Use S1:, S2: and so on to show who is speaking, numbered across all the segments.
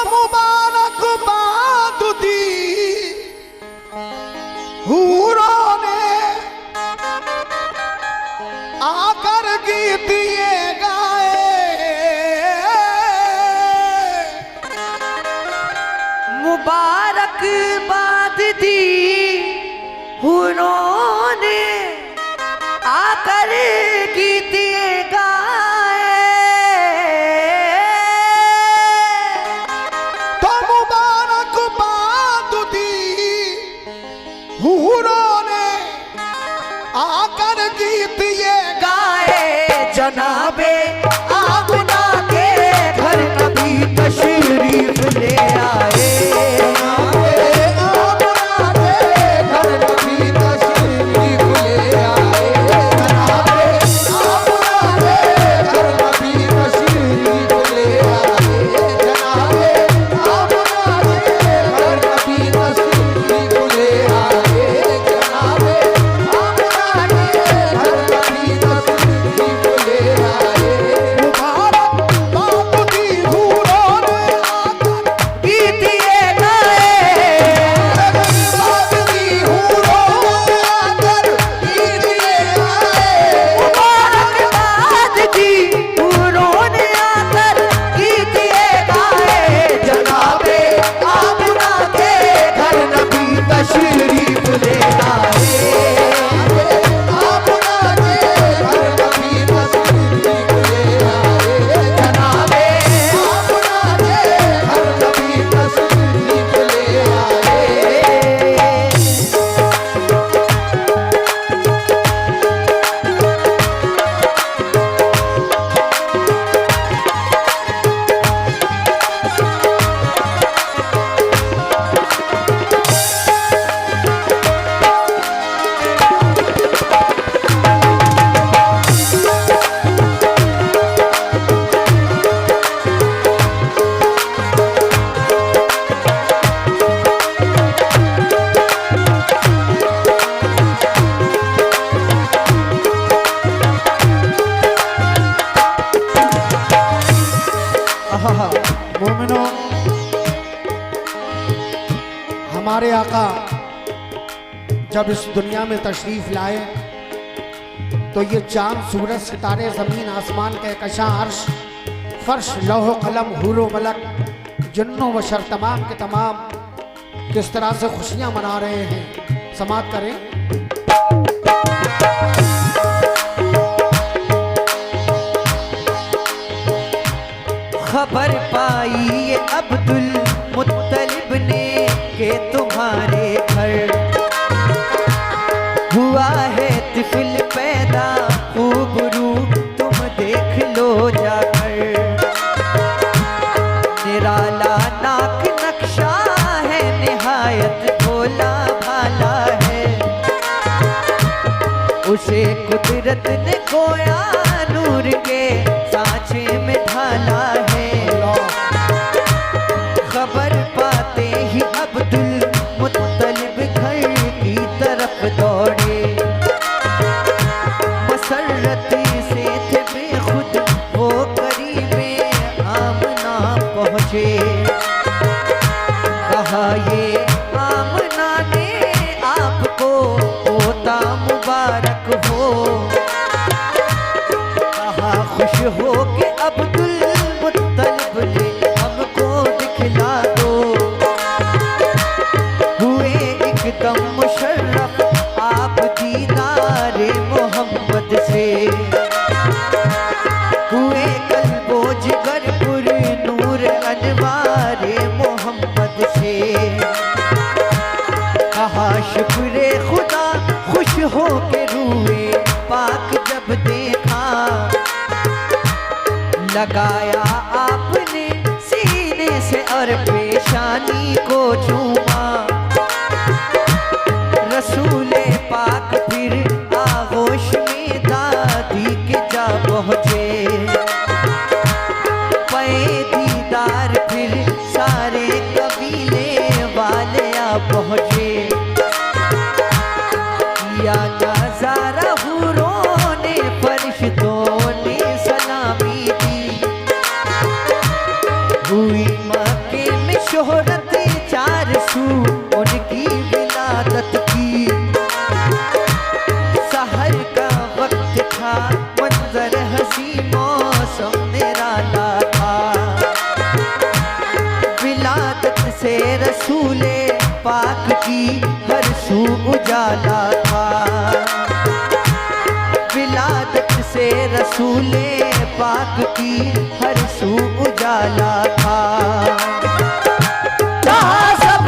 S1: मुबारकबाद दी हूरों ने आकर गीत ये गाए।
S2: मुबारकबाद दी हूरों ने आकर गीत ये गाए।
S1: तो मुबारकबाद दी हूरों ने आकर गीत ये
S2: गाए। जनाबे आमना के घर नबी तशरीफ ले आए।
S1: मोमिनो, हमारे आका जब इस दुनिया में तशरीफ लाए तो ये चांद सूरज सितारे जमीन आसमान के कशा अर्श फर्श लौह कलम हूरो मलक जन्नो बशर तमाम के तमाम किस तरह से खुशियां मना रहे हैं, समात करें।
S2: खबर पाई ये अब्दुल मुत्तलिब ने के तुम्हारे घर हुआ है तिफिल पैदा खूब रू तुम देख लो जाकर। निराला नाक नक्शा है निहायत भोला भाला है। उसे कुदरत ने गोया नूर के सांचे में ढाला है। खबर पाते ही अब्दुल मुत्तलिब घर की तरफ दौड़े। मसरत से थे बेखुद वो करीबे आमना पहुँचे। कहा ये आमना ने आपको पोता मुबारक हो। कहा खुश हो के अब्दुल मुत्तलिब ने हमको दिखला दो। हुए एकदम मुशर्रफ आप दीदारे मोहम्मद से। हुए कल्बो जिगर पुर नूर अनवारे मोहम्मद से। कहा शुक्र खुदा खुश हो के रूए पाक जब देखा। लगाया आपने सीने से और पेशानी को चूमा। रसूले पाक फिर आगोश में दादी के जा पहुँचे। पे दीदार फिर सारे कबीले वाले आ पहुँचे। किया नजारा हूरों ने फरिश्तों ने सलामी दी। हुई मक्के रसूले पाक की हर सू उजाला था। विलादत से रसूले पाक की हर सू उजाला था।
S1: जहाँ सब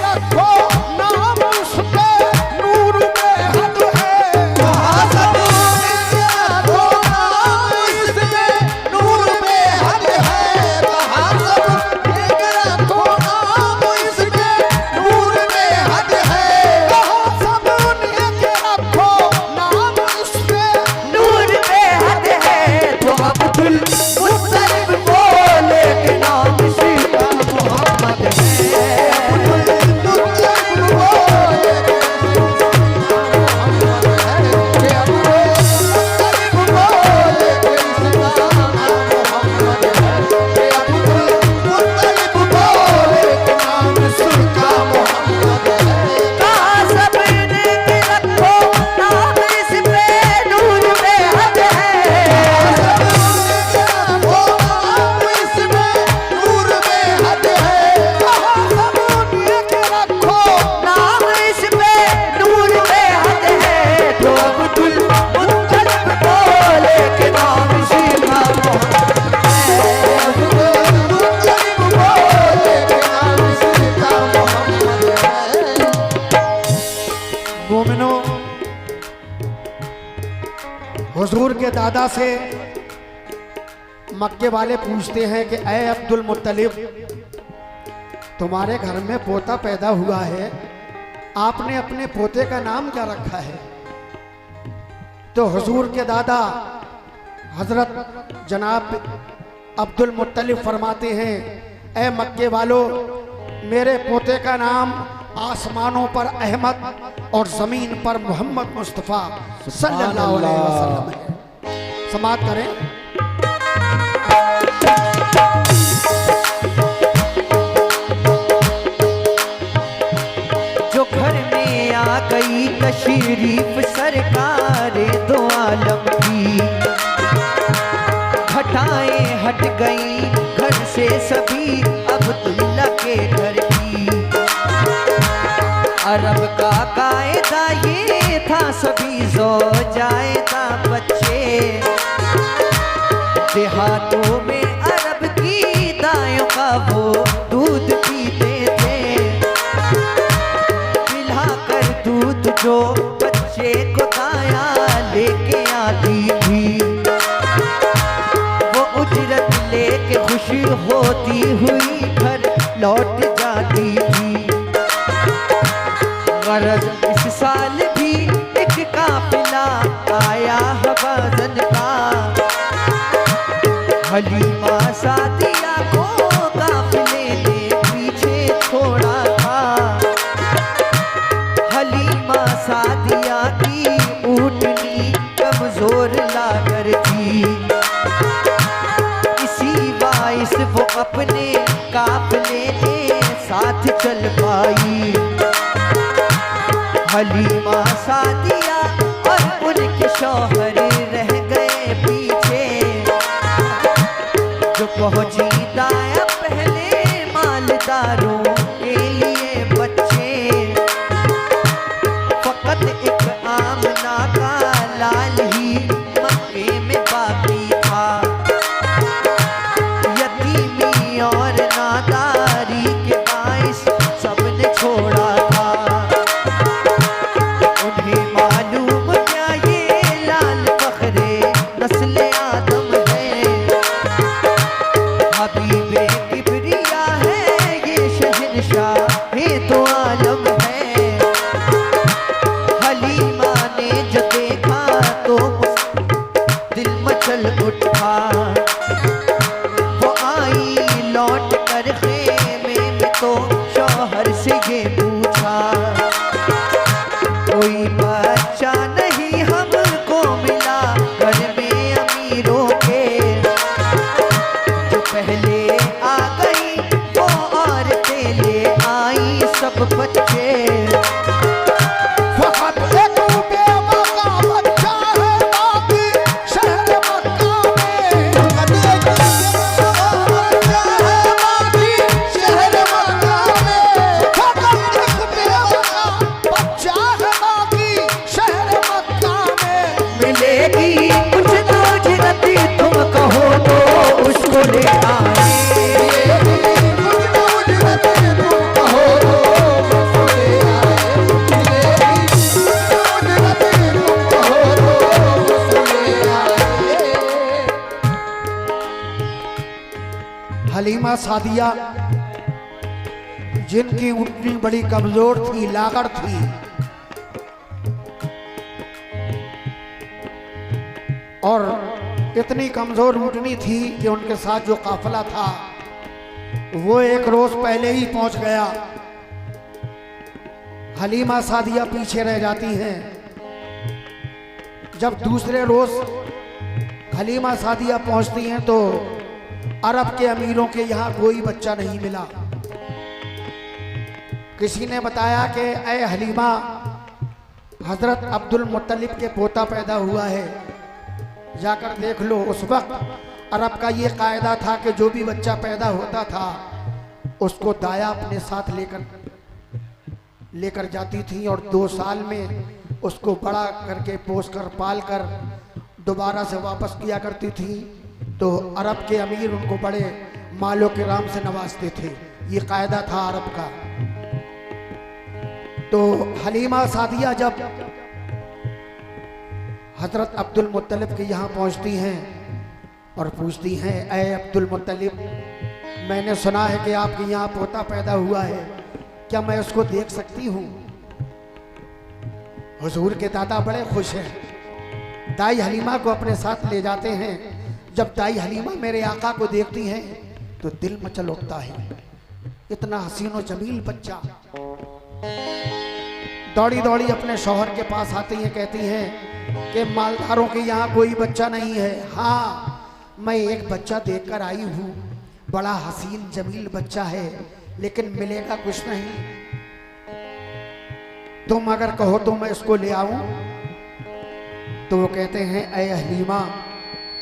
S1: रखो नाम उसके नूर में हद है। जहाँ सब रखो नाम इसके नूर में हद है। जहाँ सब रखो नाम इसके नूर में हद है। जहाँ सब रखो नाम इसके
S2: नूर में हद है। तो अब्दुल मुत्तलिब बोले कि नाम सीता मोहम्मद है। कहा सबने कि रखो नाम इस पे नूर में हद है। नाम इस पे नूर में हद है। तो अब्दुल मुत्तलिब बोले कि नाम सीता
S1: मोमिनो, हुजूर के दादा से मक्के वाले पूछते हैं कि ऐ अब्दुल मुत्तलिब, तुम्हारे घर में पोता पैदा हुआ है, आपने अपने पोते का नाम क्या रखा है? तो हुजूर के दादा हजरत जनाब अब्दुल मुत्तलिब फरमाते हैं, ऐ मक्के वालों, मेरे पोते का नाम आसमानों पर अहमद और जमीन पर मोहम्मद मुस्तफ़ा सल्लल्लाहु अलैहि वसल्लम है। समाप्त करें।
S2: जो घर में आ गई तशरीफ सरकार दो आलम की, घटाएं हट गई घर से सभी अब्दुल्ला के घर की। अरब का कायदा ये था सभी ज़ौजायदा बच्चे। देहातों में अरब की दायों का वो दूध पीते थे। पिलाकर दूध जो बच्चे को दाया लेके आती थी, वो उजरत लेके खुश होती हुई घर लौट जाती थी। गरज इस साल भी एक काफिला आया हवाज़न का। हलीमा सादिया को काफिले ने पीछे छोड़ा था। हलीमा सादिया की ऊँटनी कमजोर लागर थी। इसी बाइस वो अपने काफिले के साथ चल पाई। हलीमा सादिया और उनके शौहर रह गए पीछे। जो पहुंची दाया पहले मालदारों के लिए बच्चे। फकत एक आमना का लाल ही मक्के में बाकी था। यतीमी और नादारी के बाइस सबने छोड़ा था। उन्हें मालूम क्या ये लाल बकरे नस्ले आदम है। हबीबे किबरिया है ये शहंशाह ये तो आलम है। हलीमा ने जो देखा तो दिल मचल उठा। वो आई लौट कर खेमे में तो शौहर से ये पूछा, कोई बच्चा नहीं हमको मिला घर में अमीरों के। जो पहले आ गई वो औरतें ले आई सब बच्चे।
S1: फकत एक बेवफा बच्चा है बाकी शहर मक्का में। फकत एक बेवफा बच्चा है बाकी शहर मक्का में। हलीमा सादिया जिनकी ऊँटनी बड़ी कमजोर थी, लागर थी, और इतनी कमजोर ऊँटनी थी कि उनके साथ जो काफिला था वो एक रोज पहले ही पहुंच गया। हलीमा सादिया पीछे रह जाती हैं। जब दूसरे रोज हलीमा सादिया पहुंचती हैं तो अरब के अमीरों के यहाँ कोई बच्चा नहीं मिला। किसी ने बताया कि ऐ हलीमा, हजरत अब्दुल मुत्तलिब के पोता पैदा हुआ है, जाकर देख लो। उस वक्त अरब का ये कायदा था कि जो भी बच्चा पैदा होता था उसको दाया अपने साथ लेकर जाती थी और 2 साल में उसको बड़ा करके पोस कर पाल कर दोबारा से वापस किया करती थी। तो अरब के अमीर उनको बड़े मालो के राम से नवाजते थे, ये कायदा था अरब का। तो हलीमा सादिया जब हजरत अब्दुल मुत्तलिब के यहाँ पहुँचती हैं और पूछती हैं, ऐ अब्दुल मुत्तलिब, मैंने सुना है कि आपके यहाँ पोता पैदा हुआ है, क्या मैं उसको देख सकती हूँ? हुजूर के दादा बड़े खुश हैं, दाई हलीमा को अपने साथ ले जाते हैं। जब दाई हलीमा मेरे आका को देखती हैं तो दिल मचल उठता है, इतना हसीन और जमील बच्चा। दौड़ी दौड़ी अपने शौहर के पास आती हैं, कहती हैं कि मालदारों के यहाँ कोई बच्चा नहीं है। हाँ, मैं एक बच्चा देखकर आई हूँ, बड़ा हसीन जमील बच्चा है, लेकिन मिलेगा कुछ नहीं। तुम अगर कहो तो मैं इसको ले आऊं। तो वो कहते हैं, ऐ हलीमा,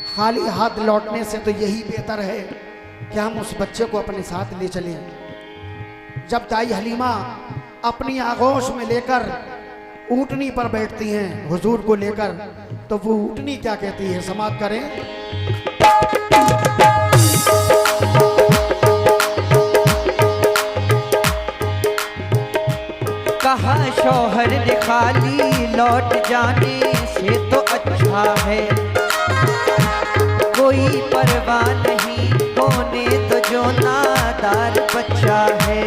S1: खाली हाथ लौटने से तो यही बेहतर है कि हम उस बच्चे को अपने साथ ले चलें। जब दाई हलीमा अपनी आगोश में लेकर ऊँटनी पर बैठती हैं हुजूर को लेकर, तो वो ऊँटनी क्या कहती है, समाप्त करें।
S2: कहा शौहर ने खाली लौट जाने से तो अच्छा है, कोई परवाह नहीं होने तो जो नादार बच्चा है।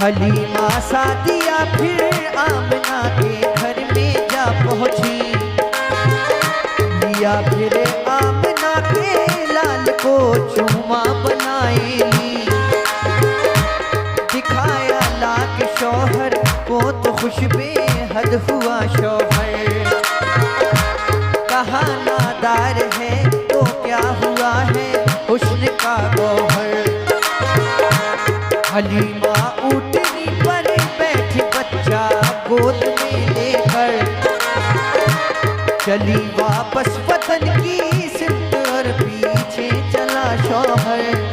S2: हलीमा सादिया फिर आमना के घर में जा पहुंची, लिया फिर आमना के लाल को चूमा बनाएगी, दिखाया लाख शौहर को तो खुश बेहद हुआ शौहर। कहा नादार है तो क्या हुआ है हुस्न का गौहर। हलीमा ऊँटनी पर बैठी बच्चा गोद में लेकर चली वापस वतन की सिमत और पीछे चला शौहर।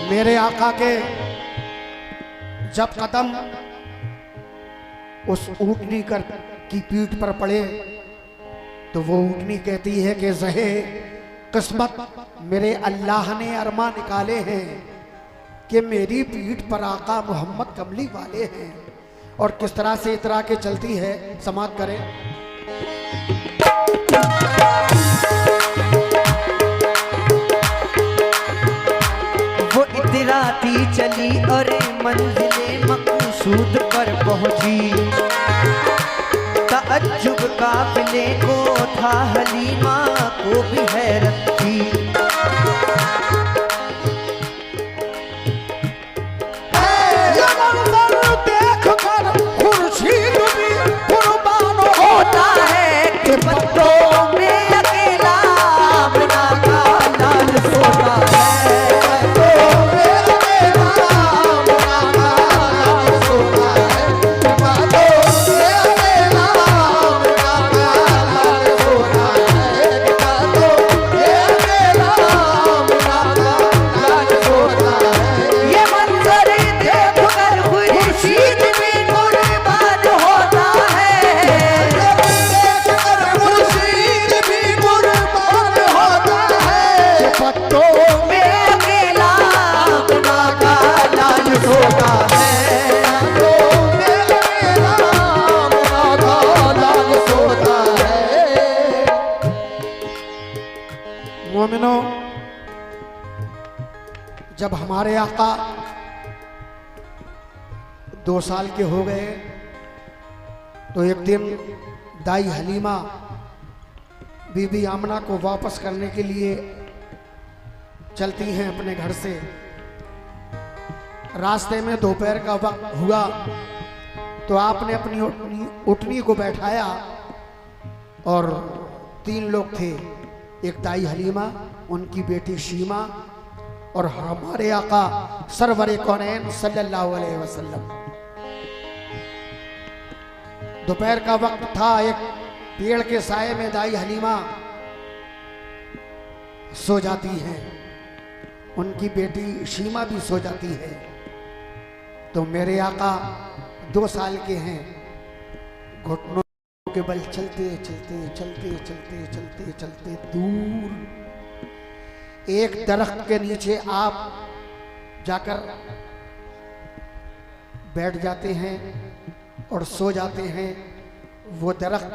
S1: मेरे आका के जब कदम उस ऊँटनी की पीठ पर पड़े तो वो ऊँटनी कहती है कि ज़हे किस्मत, मेरे अल्लाह ने अरमा निकाले हैं कि मेरी पीठ पर आका मोहम्मद कमली वाले हैं। और किस तरह से इतरा के चलती है, समाप्त करें।
S2: वो इतराती चली और मंजिले मकसूद पर पहुंची, तअज्जुब काफिले को था हलीमा को भी हैरत थी।
S1: ये हमारे आका 2 साल के हो गए तो एक दिन दाई हलीमा बीबी आमना को वापस करने के लिए चलती हैं अपने घर से। रास्ते में दोपहर का वक्त हुआ तो आपने अपनी उटनी को बैठाया और 3 लोग थे, एक दाई हलीमा, उनकी बेटी शीमा और हमारे आका सरवरे कौनैन सल्लल्लाहु अलैहि वसल्लम। दोपहर का वक्त था, एक पेड़ के साये में दाई हलीमा सो जाती हैं, उनकी बेटी शीमा भी सो जाती है। तो मेरे आका 2 साल के हैं, घुटनों के बल चलते चलते चलते चलते चलते चलते दूर एक दरख्त के नीचे आप जाकर बैठ जाते हैं और सो जाते हैं। वो दरख्त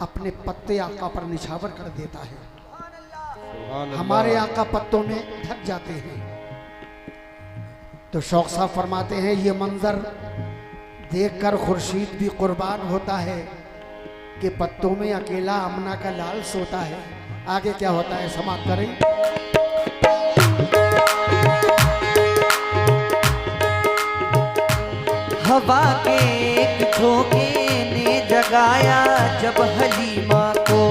S1: अपने पत्ते आका पर निछावर कर देता है, हमारे आका पत्तों में ढक जाते हैं। तो शौक साहब फरमाते हैं ये मंजर देखकर खुर्शीद भी कुर्बान होता है कि पत्तों में अकेला अमना का लाल सोता है। आगे क्या होता है समाप्त करें।
S2: हवा के एक झोंके ने जगाया जब हलीमा को,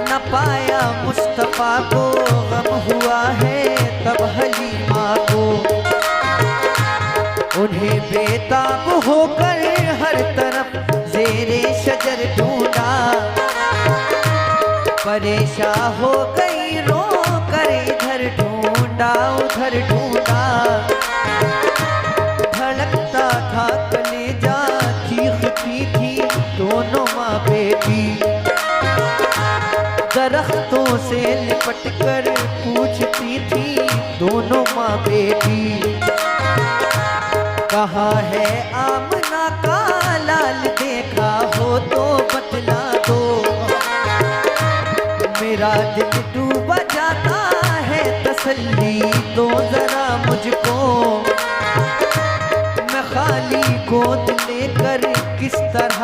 S2: न पाया मुस्तफा को गम हुआ है तब हलीमा को। उन्हें बेताब होकर हर तरफ ज़ेरे शजर ढूंढा, परेशान हो गई रो कर इधर ढूंढा उधर ढूंढा। धड़कता था कलेजा, चीखती थी दोनों माँ बेटी, दरख्तों से लिपट कर पूछती थी दोनों माँ बेटी। कहाँ है आमना का लाल, देखा हो तो बतला दो, मेरा दिल डूबा जाता है तसल्ली दो जरा मुझको। मैं खाली गोद लेकर किस तरह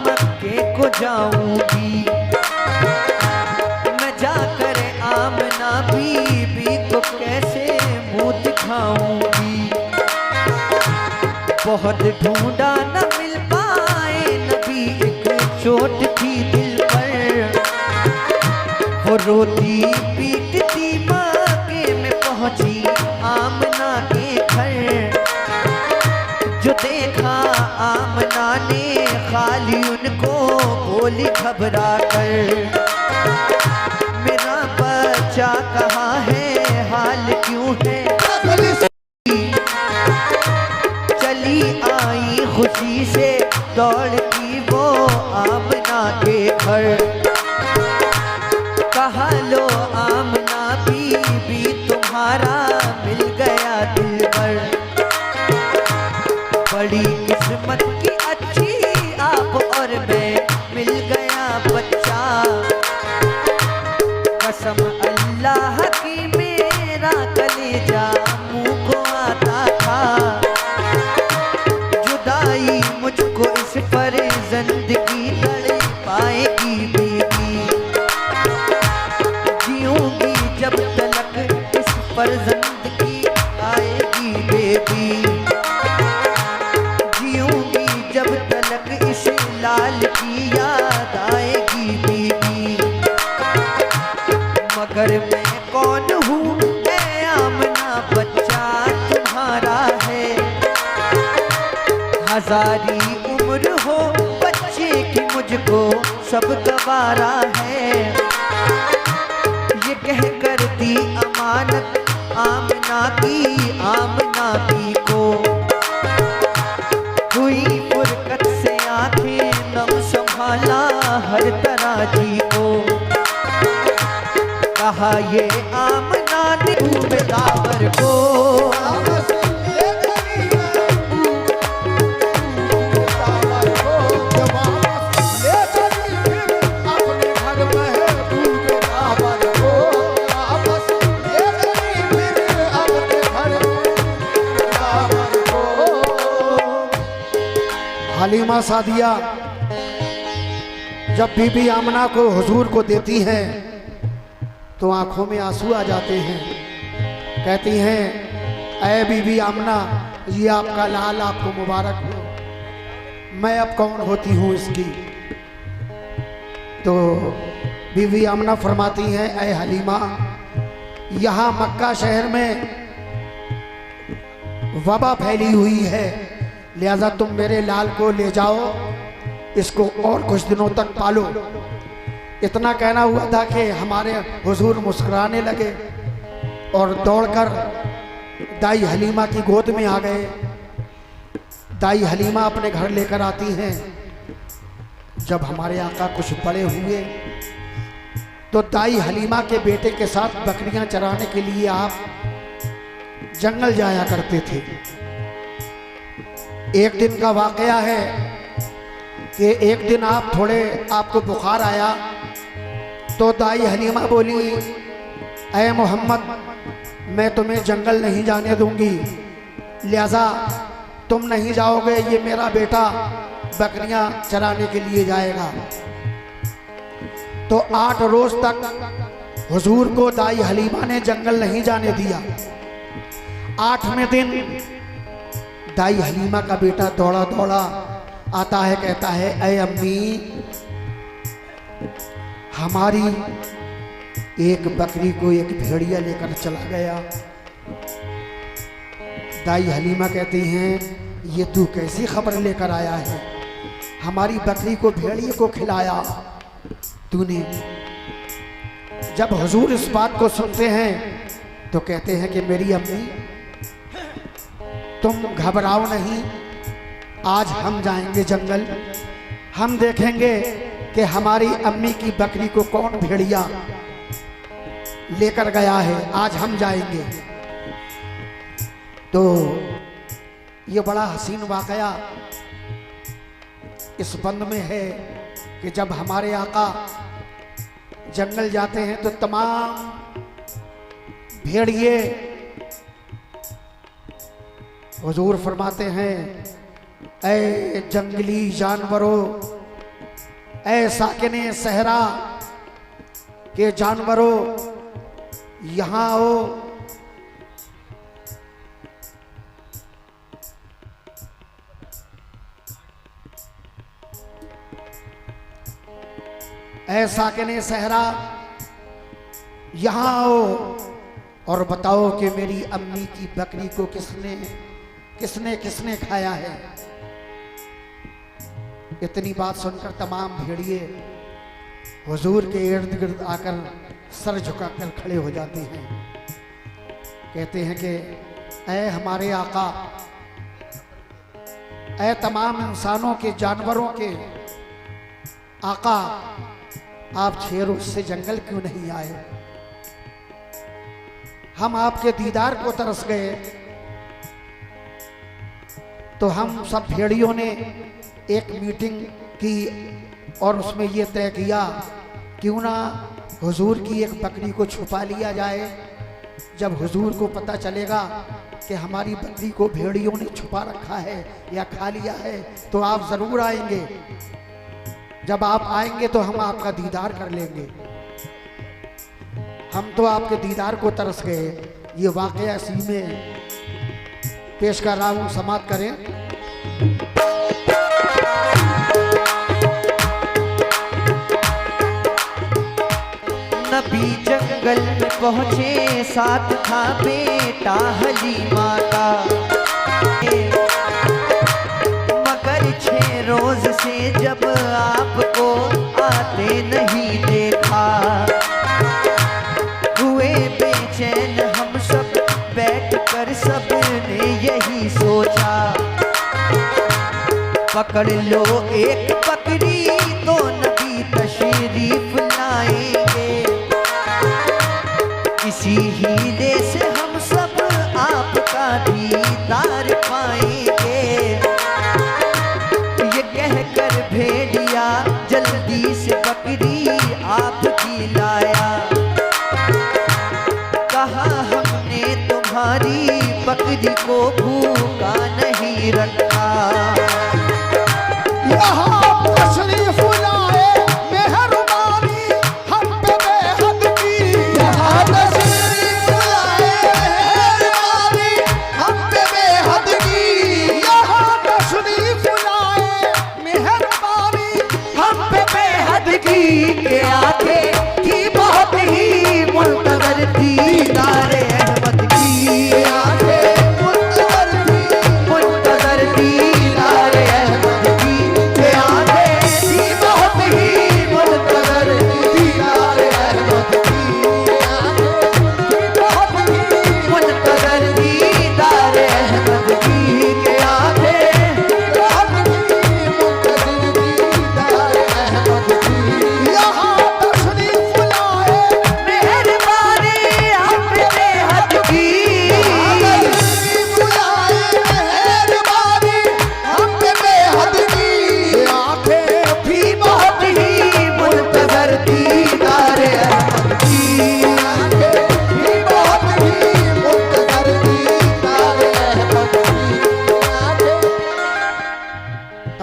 S2: मक्के को जाऊंगी, मैं जाकर आमना बीबी को कैसे मुंह दिखाऊंगी। बहुत ढूंढा न मिल पाए नबी, एक चोट थी दिल पर, वो रोती पीटती मक्के में पहुंची आमना के घर। जो देखा आमना ने खाली उनको बोली घबरा कर, मेरा बच्चा कहाँ है, हाल क्यों है। चली आई खुशी से दौड़ती वो आमना के घर। कहा लो आमना बीबी तुम्हारा मिल गया दिलबर, बड़ी किस्मत की अच्छी आप और मैं, मिल गया बच्चा। कसम अल्लाह की मेरा कलेजा मुँह को आता था, जुदाई मुझको इस पर जिंदगी लड़ पाएगी बीबी। जीऊंगी जब तलक इस पर जिंदगी आएगी बेबी, जीऊंगी जब तलक इस लाल की याद आएगी बीबी। मगर मैं कौन हूँ ऐ आमना, बच्चा तुम्हारा है। हजारी उम्र हो बच्चे की मुझको सब गवारा है। ये कह कर दी अमानत आमना की को, हुई फुरकत से आंखें नम संभाला हर तरह जी को। कहा ये आमना ने दावर को,
S1: हलीमा सादिया जब बीबी आमना को हुजूर को देती हैं तो आंखों में आंसू आ जाते हैं। कहती हैं, ऐ बीबी आमना, ये आपका लाल आपको मुबारक हो, मैं अब कौन होती हूँ इसकी। तो बीबी आमना फरमाती हैं, ऐ हलीमा, यहाँ मक्का शहर में वबा फैली हुई है, लिहाजा तुम मेरे लाल को ले जाओ, इसको और कुछ दिनों तक पालो। इतना कहना हुआ था कि हमारे हुजूर मुस्कुराने लगे और दौड़कर दाई हलीमा की गोद में आ गए। दाई हलीमा अपने घर लेकर आती हैं। जब हमारे आका कुछ बड़े हुए तो दाई हलीमा के बेटे के साथ बकरियां चराने के लिए आप जंगल जाया करते थे। एक दिन का वाकया है कि एक दिन आपको बुखार आया तो दाई हलीमा बोली, ऐ मोहम्मद, मैं तुम्हें जंगल नहीं जाने दूंगी, लिहाजा तुम नहीं जाओगे, ये मेरा बेटा बकरियां चराने के लिए जाएगा। तो 8 रोज तक हुजूर को दाई हलीमा ने जंगल नहीं जाने दिया। 8वें दिन दाई हलीमा का बेटा दौड़ा दौड़ा आता है, कहता है, ऐ अम्मी, हमारी एक बकरी को एक भेड़िया लेकर चला गया। दाई हलीमा कहती हैं, ये तू कैसी खबर लेकर आया है, हमारी बकरी को भेड़िए को खिलाया तूने। जब हुजूर इस बात को सुनते हैं तो कहते हैं कि मेरी अम्मी, तुम घबराओ नहीं, आज हम जाएंगे जंगल, हम देखेंगे कि हमारी अम्मी की बकरी को कौन भेड़िया लेकर गया है, आज हम जाएंगे। तो ये बड़ा हसीन वाकया इस बंद में है कि जब हमारे आका जंगल जाते हैं तो तमाम भेड़िए हुजूर फरमाते हैं, ऐ जंगली जानवरों, ऐ साकिने सहरा के जानवरों, यहाँ आओ, ऐ साकिने सहरा, यहाँ आओ और बताओ कि मेरी अम्मी की बकरी को किसने किसने खाया है। इतनी बात सुनकर तमाम भेड़िए हुजूर के इर्द गिर्द आकर सर झुकाकर खड़े हो जाते हैं। कहते हैं कि ऐ हमारे आका, ऐ तमाम इंसानों के, जानवरों के आका, आप 6 रोज से जंगल क्यों नहीं आए? हम आपके दीदार को तरस गए। तो हम सब भेड़ियों ने एक मीटिंग की और उसमें यह तय किया, क्यों ना हुजूर की एक बकरी को छुपा लिया जाए। जब हुजूर को पता चलेगा कि हमारी बकरी को भेड़ियों ने छुपा रखा है या खा लिया है तो आप ज़रूर आएंगे। जब आप आएंगे तो हम आपका दीदार कर लेंगे। हम तो आपके दीदार को तरस गए। ये वाकया इसी में पेश कर रहा हूँ, समाप्त करें।
S2: नबी जंगल में पहुँचे, साथ था बेटा हलीमा का, मगर 6 रोज से जब आपको आते नहीं देखा, हुए बेचैन हम सब बैठ कर सबने यही सोचा, पकड़ लो एक बकरी तो नबी तशरीफ लाएंगे, इसी हीले से हम सब आपका दीदार पाएंगे। ये कहकर भेड़िया जल्दी से बकरी आपकी लाया, कहा हमने तुम्हारी बकरी को भूखा नहीं रखा।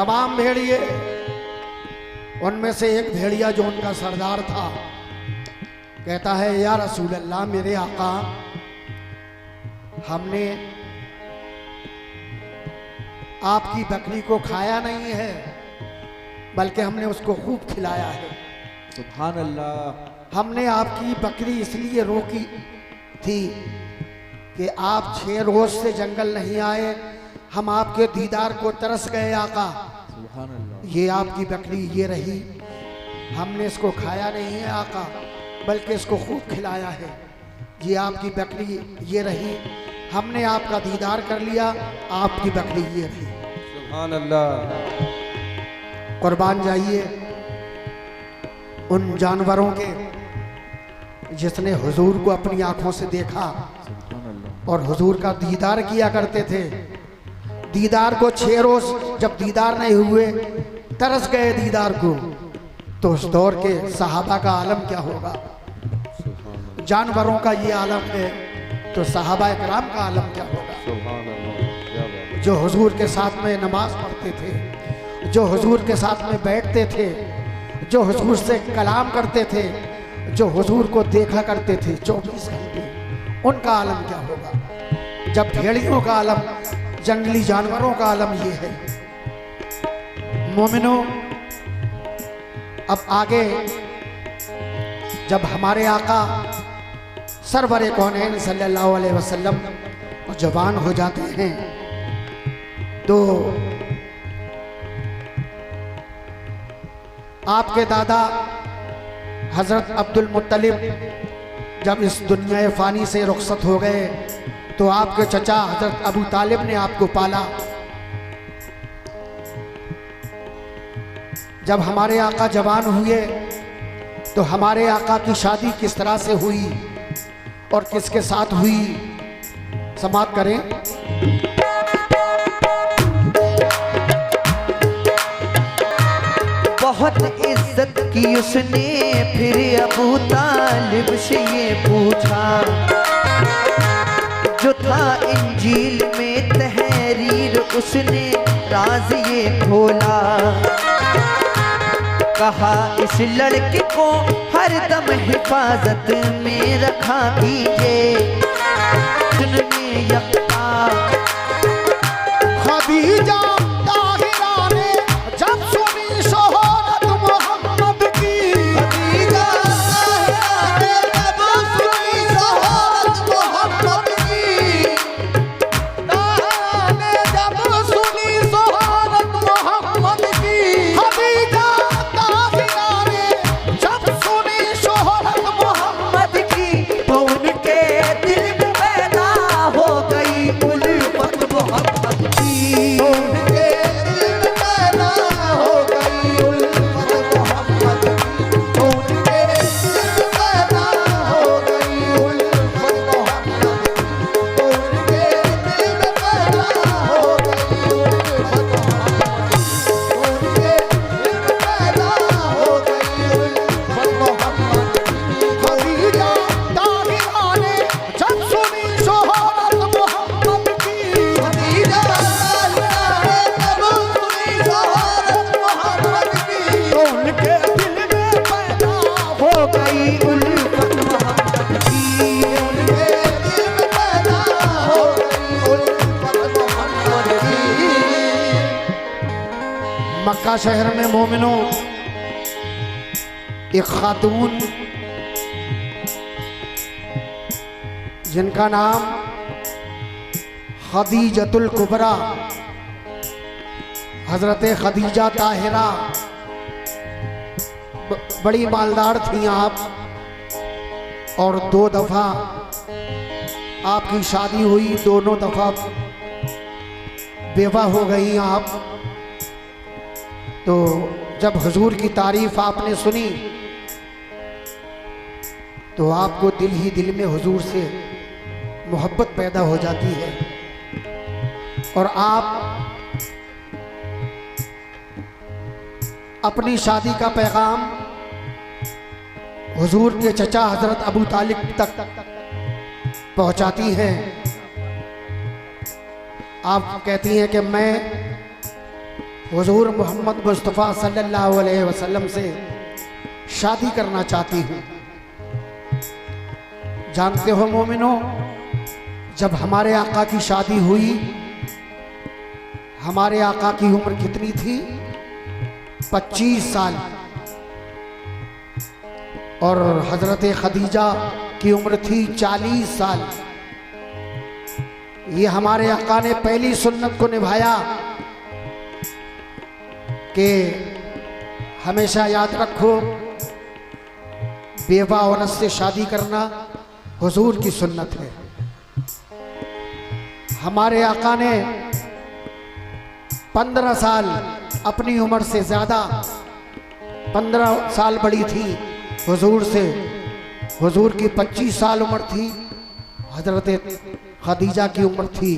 S1: तमाम भेड़िए, उनमें से एक भेड़िया जो उनका सरदार था कहता है, या रसूल अल्लाह, मेरे आका, हमने आपकी बकरी को खाया नहीं है, बल्कि हमने उसको खूब खिलाया है।
S3: सुभान अल्लाह।
S1: हमने आपकी बकरी इसलिए रोकी थी कि आप 6 रोज से जंगल नहीं आए, हम आपके दीदार को तरस गए आका।
S3: सुभान अल्लाह।
S1: ये आपकी बकरी ये रही, हमने इसको खाया नहीं है आका, बल्कि इसको खूब खिलाया है। ये आपकी बकरी ये रही, हमने आपका दीदार कर लिया, आपकी बकरी ये रही।
S3: सुभान अल्लाह।
S1: कुर्बान जाइए उन जानवरों के जिसने हुजूर को अपनी आंखों से देखा
S3: सुभान अल्लाह।
S1: और हुजूर का दीदार किया करते थे। दीदार को 6 रोज जब दीदार नहीं हुए, तरस गए दीदार को, तो उस दौर के सहाबा का आलम क्या होगा। जानवरों का ये आलम है, तो सहाबा इकराम का आलम क्या होगा।
S3: सुभान अल्लाह। क्या बात है।
S1: जो हुजूर के साथ में नमाज पढ़ते थे, जो हुजूर के साथ में बैठते थे, जो हुजूर से कलाम करते थे, जो हुजूर को देखा करते थे 24 घंटे, उनका आलम क्या होगा। जब भेड़ियों का आलम, जंगली जानवरों का आलम ये है। मोमिनो, अब आगे जब हमारे आका सरवरे कौनैन सल्लल्लाहु अलैहि वसल्लम जवान हो जाते हैं, तो आपके दादा हजरत अब्दुल मुत्तलिब जब इस दुनिया फ़ानी से रुखसत हो गए, तो आपके चचा हजरत अबू तालिब ने आपको पाला। जब हमारे आका जवान हुए, तो हमारे आका की शादी किस तरह से हुई और किसके साथ हुई, समाप्त करें।
S2: बहुत इज्जत की उसने, फिर अबू तालिब से ये पूछा, जो था इंजील में तहरीर, उसने राज ये खोला। कहा, इस लड़के को हर दम हिफाजत में रखा कीजिए। सुनने यक्ता
S1: खदीजा ताहिरा ने जब सुनी शोहरत मोहम्मद की, खदीजा ताहिरा ने जब सुनी शोहरत मोहम्मद की, ताहिरा ने जब सुनी शोहरत मोहम्मद की, खदीजा ताहिरा ने जब सुनी शोहरत मोहम्मद की,
S2: तो उनके दिल में पैदा हो गई उल्फत मोहब्बत की।
S1: उनके दिल में पैदा हो गई उल्फत मोहम्मद की, उनके दिल में पैदा हो गई उल्फत मोहम्मद की, उनके दिल में पैदा हो गई उल्फत मोहम्मद की, उनके दिल में पैदा हो गई उल्फत मोहम्मद की। खदीजा ताहिरा ने जब सुनी शोहरत मोहम्मद की, खदीजा ताहिरा ने जब सुनी शोहरत मोहम्मद की, तो उनके दिल में पैदा हो गई उल्फत मोहम्मद की, उनके दिल में पैदा हो गई उल्फत मोहम्मद की। मक्का शहर में मोमिनों, एक खातून जिनका नाम खदीजतुल कुबरा, हजरत खदीजा ताहिरा, बड़ी मालदार थी आप, और 2 दफा आपकी शादी हुई, दोनों दफा बेवा हो गई आप। तो जब हुजूर की तारीफ आपने सुनी, तो आपको दिल ही दिल में हुजूर से मोहब्बत पैदा हो जाती है, और आप अपनी शादी का पैगाम हुजूर के चचा हजरत अबू तालिब तक पहुंचाती हैं। आप कहती हैं कि मैं हुजूर मोहम्मद मुस्तफ़ा सल्लल्लाहु अलैहि वसल्लम से शादी करना चाहती हूँ। जानते हो मोमिनो, जब हमारे आका की शादी हुई, हमारे आका की उम्र कितनी थी? 25 साल। और हजरत खदीजा की उम्र थी 40 साल। ये हमारे आका ने पहली सुन्नत को निभाया कि हमेशा याद रखो, बेवा औरत से शादी करना हुजूर की सुन्नत है। हमारे आका ने 15 साल, अपनी उम्र से ज़्यादा 15 साल बड़ी थी हुजूर से। हुजूर की 25 साल उम्र थी, हजरत खदीजा की उम्र थी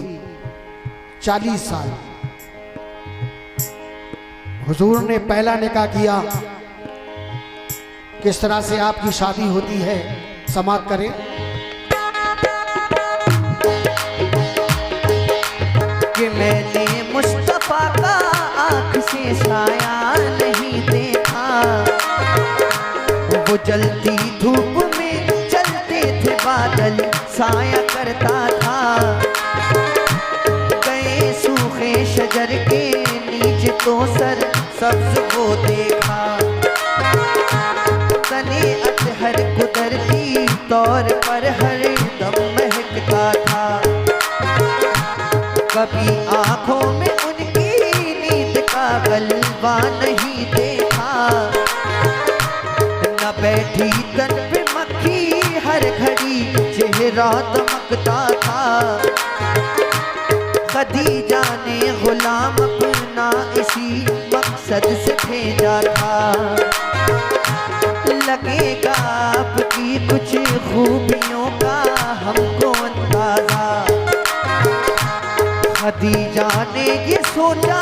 S1: 40 साल। हुजूर ने पहला निकाह किया। किस तरह से आपकी शादी होती है, समाप्त करें।
S2: कि मैंने मुस्तफा का आँख से साया नहीं देखा, वो जलती धूप में चलते थे बादल साया करता था। गए सूखे शजर के नीचे तो सर सब्ज को देखा, तने अतहर कुदरती तौर पर हर दम महकता था। कभी आंखों में उनकी नींद का गलबा नहीं देखा, न बैठी तन पे मक्खी हर घड़ी चेहरा दमकता था। खदीजा ने गुलाम अपना इसी मकसद से भेजा था। लगेगा आपकी कुछ खूबियों का हमको अंदाजा। खदीजा ने ये सोचा,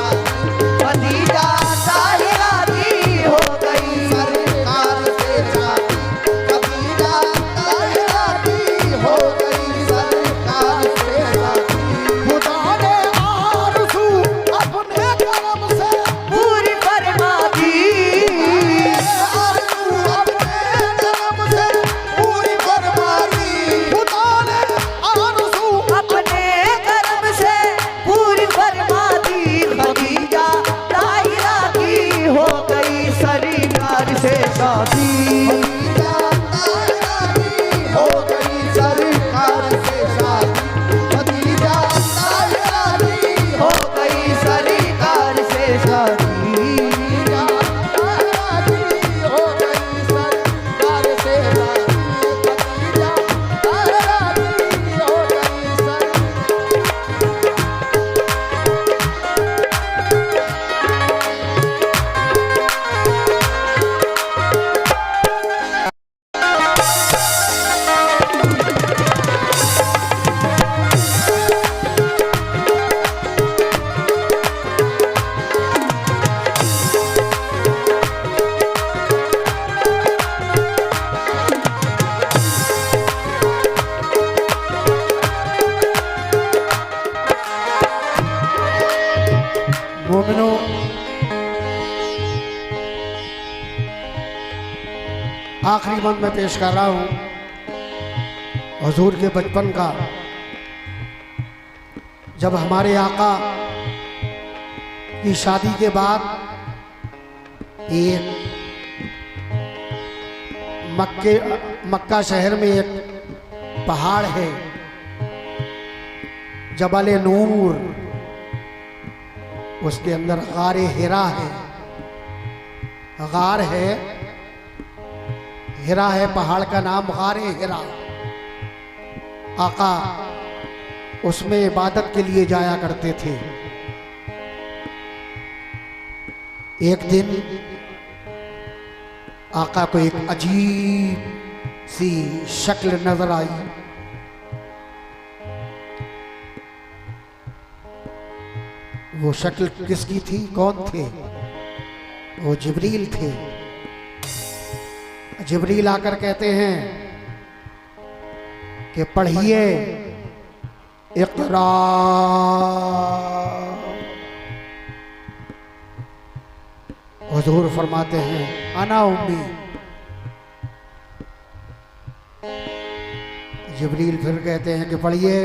S2: खदीजा ताहिरा की हो गई सरकार से शादी। खदीजा ताहिरा की हो गई सरकार से शादी।
S1: खुदा ने आरज़ू अपने करम से
S2: पूरी फरमा दी,
S1: आरज़ू अपने करम से पूरी फरमा दी। खुदा ने आरज़ू
S2: अपने कर्म से पूरी फरमा दी। खदीजा ताहिरा की हो गई सरकार से शादी।
S1: खदीजा ताहिरा की हो गई सरकार से शादी। खदीजा ताहिरा की
S2: हो गई सरकार से शादी।
S1: मोमिनो, आखिरी बंद में पेश कर रहा हूँ हुजूर के बचपन का। जब हमारे आका की शादी के बाद एक मक्का शहर में एक पहाड़ है, जबल नूर, उसके अंदर गारे हिरा है। गार है, हिरा है, पहाड़ का नाम गारे हिरा। आका उसमें इबादत के लिए जाया करते थे। एक दिन आका को एक अजीब सी शक्ल नजर आई। वो शक्ल किसकी थी, कौन थे? वो जिब्रील थे। जिब्रील आकर कहते हैं कि पढ़िए इक़रा। हुजूर फरमाते हैं अना उम्मी। जिब्रील फिर कहते हैं कि पढ़िए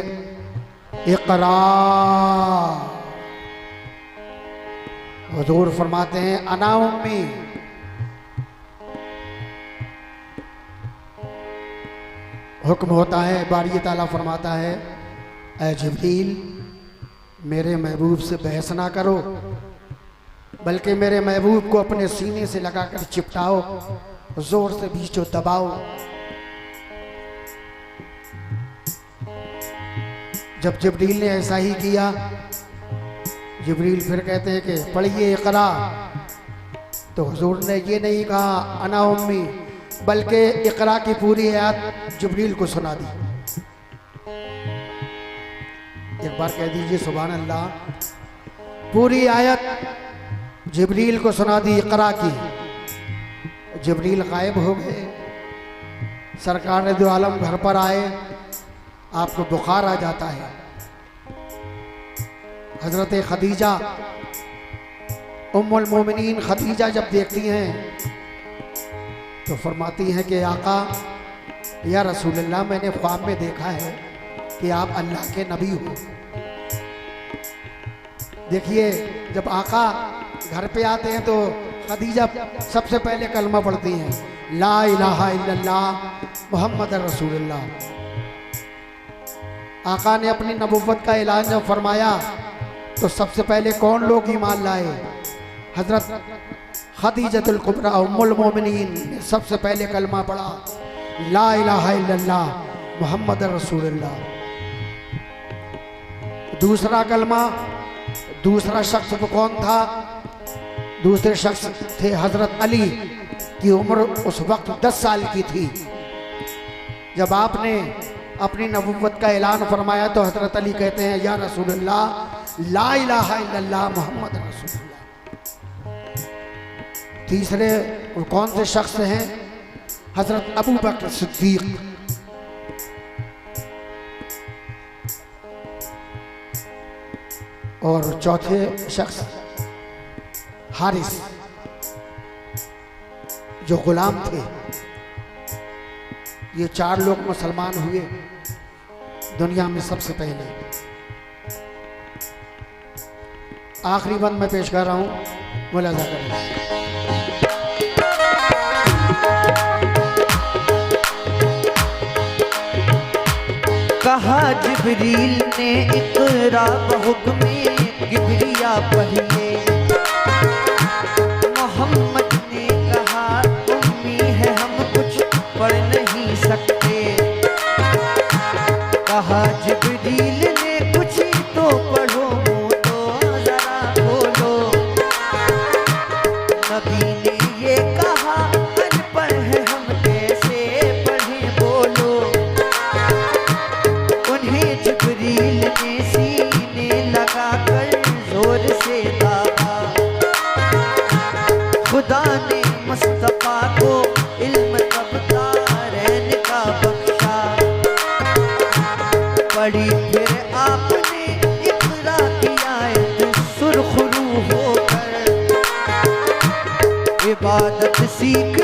S1: इक़रा। हुजूर फरमाते हैं अना उम्मी। हुक्म होता है, बारी ताला फरमाता है ऐ जिब्रील मेरे महबूब से बहस ना करो, बल्कि मेरे महबूब को अपने सीने से लगाकर चिपटाओ, जोर से बीचो दबाओ। जब जिब्रील ने ऐसा ही किया, जिब्रील फिर कहते हैं कि पढ़िए इक़रा। तो हुजूर ने ये नहीं कहा अना उम्मी, बल्कि इक़रा की पूरी आयत जिब्रील को सुना दी। एक बार कह दीजिए सुभान अल्लाह। पूरी आयत जिब्रील को सुना दी इक़रा की। जिब्रील गायब हो गए। सरकार दो आलम घर पर आए, आपको बुखार आ जाता है। हजरत खदीजा उम्मुल मोमिनीन खदीजा जब देखती हैं तो फरमाती हैं कि आका या रसूलल्लाह, मैंने ख्वाब में देखा है कि आप अल्लाह के नबी हो। देखिए जब आका घर पे आते हैं तो खदीजा सबसे पहले कलमा पढ़ती हैं ला इलाहा इल्लल्लाह मुहम्मद रसूलुल्लाह। आका ने अपनी नबुव्वत का ऐलान जब फरमाया तो सबसे पहले कौन लोग ईमान लाए? हजरत खदीजतुल कुबरा उम्मुल मोमिनीन ने सबसे पहले कलमा पढ़ा ला इलाहा इल्लल्लाह मुहम्मद रसूलुल्लाह। दूसरा कलमा, दूसरा शख्स वो कौन था? दूसरे शख्स थे हजरत अली की उम्र उस वक्त 10 साल की थी। जब आपने अपनी नबुव्वत का ऐलान फरमाया तो हजरत अली कहते हैं या रसूलल्लाह ला इलाहा इल्लल्लाह मुहम्मद रसूलुल्लाह। तीसरे कौन से शख्स हैं? हजरत अबू बकर सिद्दीक। और चौथे शख्स हारिस जो गुलाम थे। ये 4 लोग मुसलमान हुए दुनिया में सबसे पहले। आखिरी बंद में पेश कर रहा हूं, मुलाजा करें।
S2: कहा जिब्रील ने इक़रा बहुक्मे किबरिया पढ़िए। मोहम्मद ने कहा उम्मी है हम कुछ पढ़ नहीं सकते। कहा जिब्रील ने कुछ तो पढ़ो, तो जरा बोलो। नबी ने ये कहा अनपढ़ है हम कैसे पढ़ें, बोलो। उन्हें जिब्रील ने सीने लगाकर जोर से दाबा। खुदा ने मुस्तफा को इल्म तब तारैन का बख्शा। पढ़ी फिर आपने इक़रा की आयत सुरखरू होकर। इबादत सीख